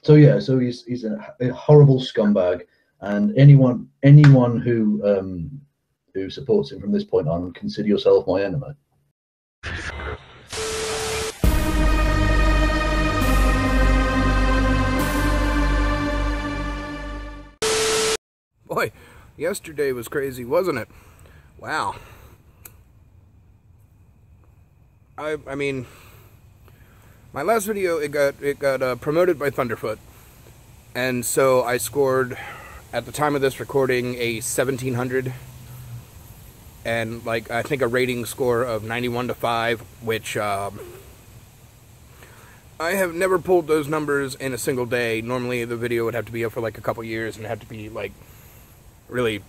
So yeah, so he's a horrible scumbag, and anyone who supports him from this point on, consider yourself my enemy. Boy, yesterday was crazy, wasn't it? Wow. I mean, my last video, it got promoted by Thunderfoot, and so I scored, at the time of this recording, a 1700, and like I think a rating score of 91 to 5, which I have never pulled those numbers in a single day. Normally the video would have to be up for like a couple years and have to be like really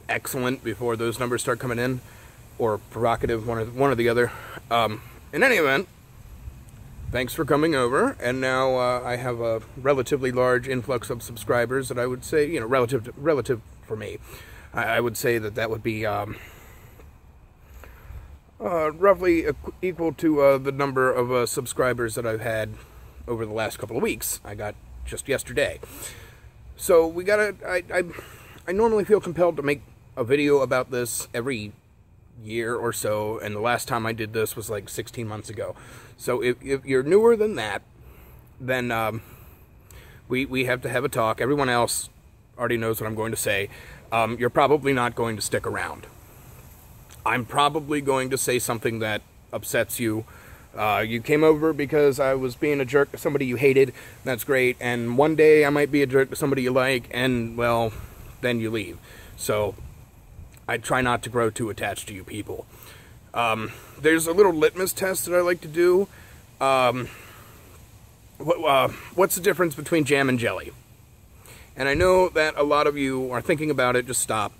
excellent before those numbers start coming in, or provocative, one or the other. In any event, thanks for coming over, and now I have a relatively large influx of subscribers that I would say, you know, relative for me, I would say that would be roughly equal to the number of subscribers that I've had over the last couple of weeks. I got just yesterday. So we gotta, I normally feel compelled to make a video about this every year or so, and the last time I did this was like 16 months ago. So if you're newer than that, then we have to have a talk. Everyone else already knows what I'm going to say. You're probably not going to stick around. I'm probably going to say something that upsets you. You came over because I was being a jerk to somebody you hated. That's great. And one day I might be a jerk to somebody you like, and, well, then you leave. So I try not to grow too attached to you people. There's a little litmus test that I like to do. What's the difference between jam and jelly? And I know that a lot of you are thinking about it. Just stop.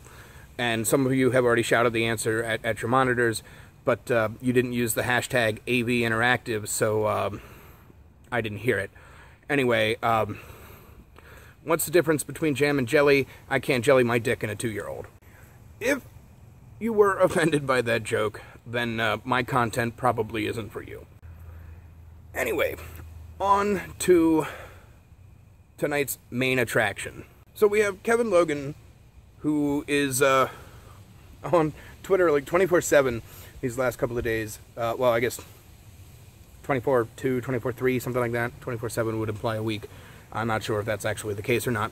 And some of you have already shouted the answer at your monitors, but you didn't use the hashtag AVInteractive, so I didn't hear it. Anyway, what's the difference between jam and jelly? I can't jelly my dick in a 2-year-old. If you were offended by that joke, then my content probably isn't for you. Anyway, on to tonight's main attraction. So we have Kevin Logan, who is on Twitter like 24/7 these last couple of days. Well, I guess 24/2, 24/3, something like that. 24/7 would imply a week. I'm not sure if that's actually the case or not.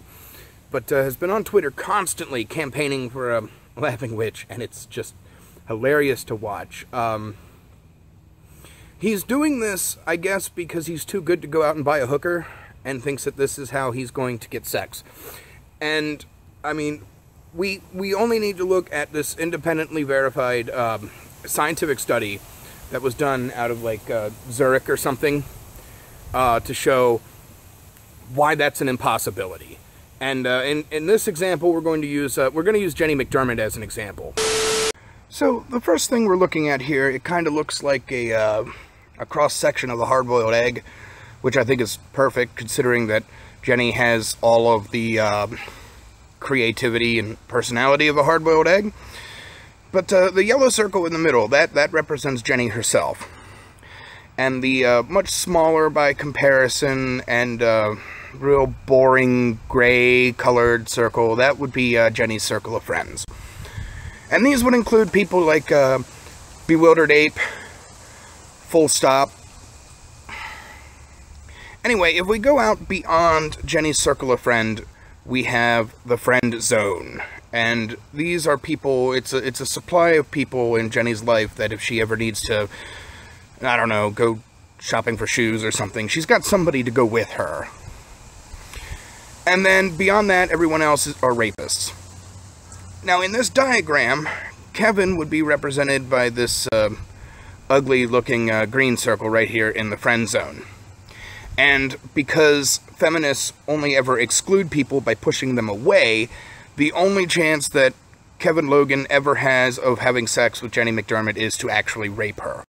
But has been on Twitter constantly campaigning for a laughing witch, and it's just hilarious to watch. He's doing this, I guess, because he's too good to go out and buy a hooker, and thinks that this is how he's going to get sex. And, I mean, we only need to look at this independently verified scientific study that was done out of, like, Zurich or something, to show why that's an impossibility. And in this example, we're going to use Jenny McDermott as an example. So the first thing we're looking at here, it kind of looks like a cross-section of the hard-boiled egg, which I think is perfect, considering that Jenny has all of the creativity and personality of a hard-boiled egg. But the yellow circle in the middle, that represents Jenny herself. And the much smaller by comparison and real boring gray-colored circle, that would be Jenny's circle of friends. And these would include people like Bewildered Ape, Full Stop. Anyway, if we go out beyond Jenny's circle of friend, we have the friend zone. And these are people, it's a supply of people in Jenny's life that if she ever needs to, I don't know, go shopping for shoes or something, she's got somebody to go with her. And then beyond that, everyone else are rapists. Now in this diagram, Kevin would be represented by this ugly-looking green circle right here in the friend zone. And because feminists only ever exclude people by pushing them away, the only chance that Kevin Logan ever has of having sex with Jenny McDermott is to actually rape her.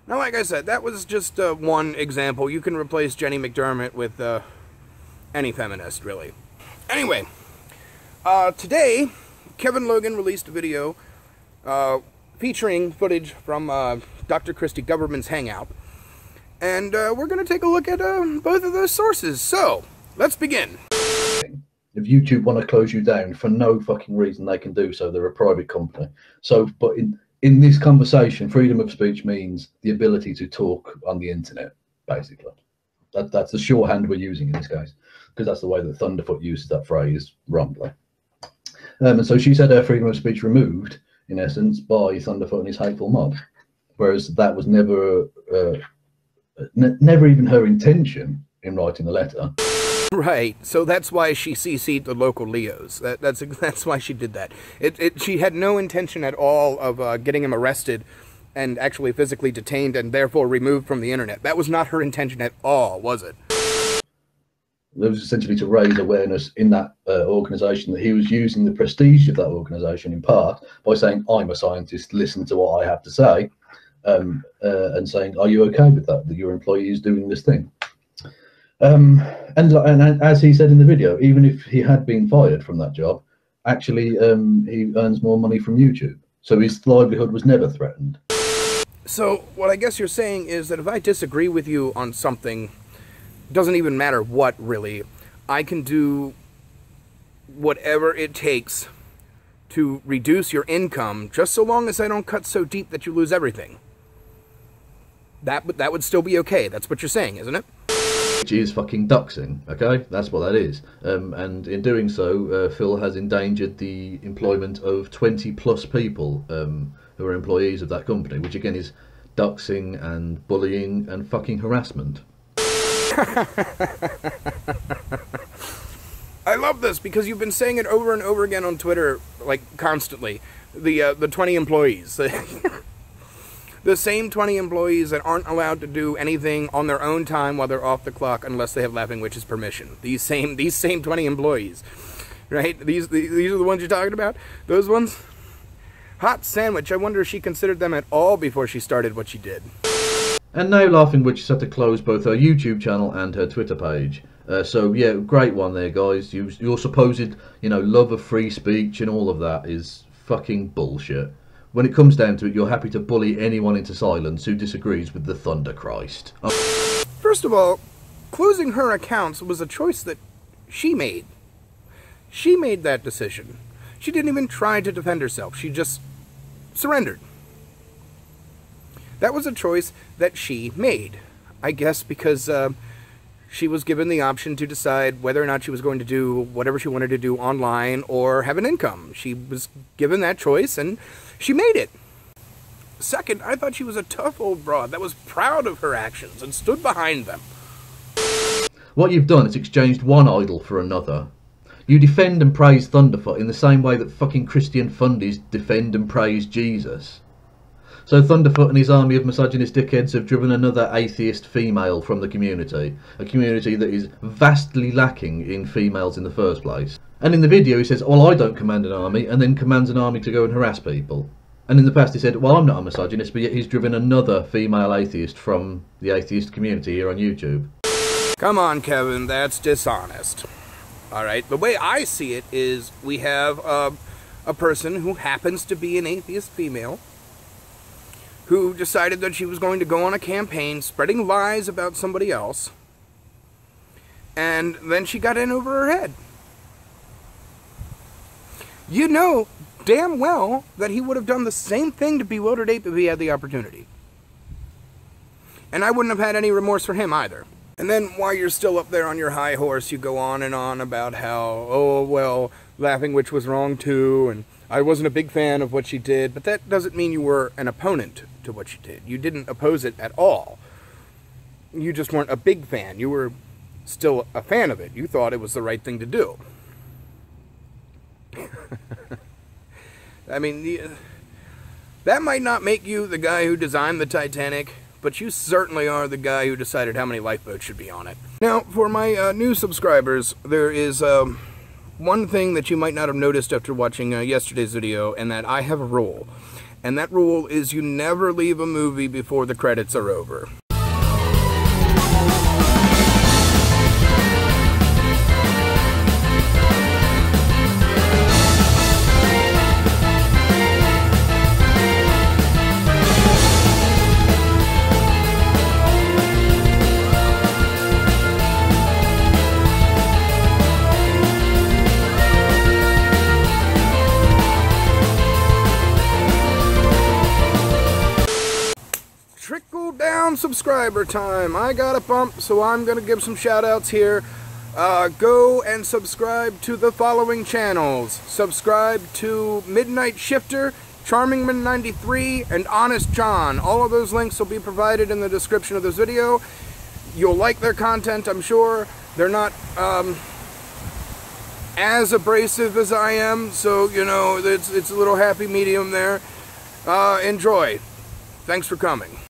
Now, like I said, that was just one example. You can replace Jenny McDermott with any feminist, really. Anyway, today, Kevin Logan released a video featuring footage from Dr. Christie Government's Hangout. And we're going to take a look at both of those sources. So, let's begin. If YouTube want to close you down for no fucking reason, they can do so. They're a private company. So, but in this conversation, freedom of speech means the ability to talk on the internet, basically. That's the shorthand we're using in this case, because that's the way that Thunderfoot uses that phrase wrongly. And so she said her freedom of speech removed, in essence, by Thunderfoot and his hateful mob, whereas that was never even her intention in writing the letter. Right, so that's why she CC'd the local Leos. That's why she did that. She had no intention at all of getting him arrested and actually physically detained and therefore removed from the internet. That was not her intention at all, was it? It was essentially to raise awareness in that organisation that he was using the prestige of that organisation in part by saying, I'm a scientist, listen to what I have to say, and saying, are you okay with that your employee is doing this thing? And as he said in the video, even if he had been fired from that job, actually he earns more money from YouTube. So his livelihood was never threatened. So what I guess you're saying is that if I disagree with you on something, doesn't even matter what, really, I can do whatever it takes to reduce your income, just so long as I don't cut so deep that you lose everything. That would still be okay. That's what you're saying, isn't it? Which is fucking doxing, okay? That's what that is. And in doing so, Phil has endangered the employment of 20 plus people who are employees of that company, which again is doxing and bullying and fucking harassment. I love this because you've been saying it over and over again on Twitter, like constantly. The 20 employees. The same 20 employees that aren't allowed to do anything on their own time while they're off the clock unless they have Laughing Witch's permission. These same 20 employees, right? These are the ones you're talking about? Those ones? Hot sandwich. I wonder if she considered them at all before she started what she did. And now Laughing Witch has had to close both her YouTube channel and her Twitter page. So yeah, great one there, guys. Your supposed, love of free speech and all of that is fucking bullshit. When it comes down to it, you're happy to bully anyone into silence who disagrees with the Thunder Christ. First of all, closing her accounts was a choice that she made. She made that decision. She didn't even try to defend herself. She just surrendered. That was a choice that she made. I guess because she was given the option to decide whether or not she was going to do whatever she wanted to do online or have an income. She was given that choice and she made it. Second, I thought she was a tough old broad that was proud of her actions and stood behind them. What you've done is exchanged one idol for another. You defend and praise Thunderfoot in the same way that fucking Christian fundies defend and praise Jesus. So Thunderfoot and his army of misogynist dickheads have driven another atheist female from the community. A community that is vastly lacking in females in the first place. And in the video he says, well, I don't command an army, and then commands an army to go and harass people. And in the past he said, well, I'm not a misogynist, but yet he's driven another female atheist from the atheist community here on YouTube. Come on, Kevin, that's dishonest. Alright, the way I see it is we have a person who happens to be an atheist female who decided that she was going to go on a campaign spreading lies about somebody else, and then she got in over her head. You know damn well that he would have done the same thing to Bewildered Ape if he had the opportunity. And I wouldn't have had any remorse for him either. And then while you're still up there on your high horse, you go on and on about how, oh, well, Laughing Witch was wrong too, and I wasn't a big fan of what she did, but that doesn't mean you were an opponent to what she did. You didn't oppose it at all. You just weren't a big fan. You were still a fan of it. You thought it was the right thing to do. I mean, that might not make you the guy who designed the Titanic, but you certainly are the guy who decided how many lifeboats should be on it. Now, for my new subscribers, there is one thing that you might not have noticed after watching yesterday's video, and that I have a rule. And that rule is you never leave a movie before the credits are over. trickle down subscriber time. I got a bump, so I'm going to give some shout outs here. Go and subscribe to the following channels. Subscribe to MidNightShifter, Charmingman93, and Honest John. All of those links will be provided in the description of this video. You'll like their content, I'm sure. They're not as abrasive as I am, so, you know, it's a little happy medium there. Enjoy. Thanks for coming.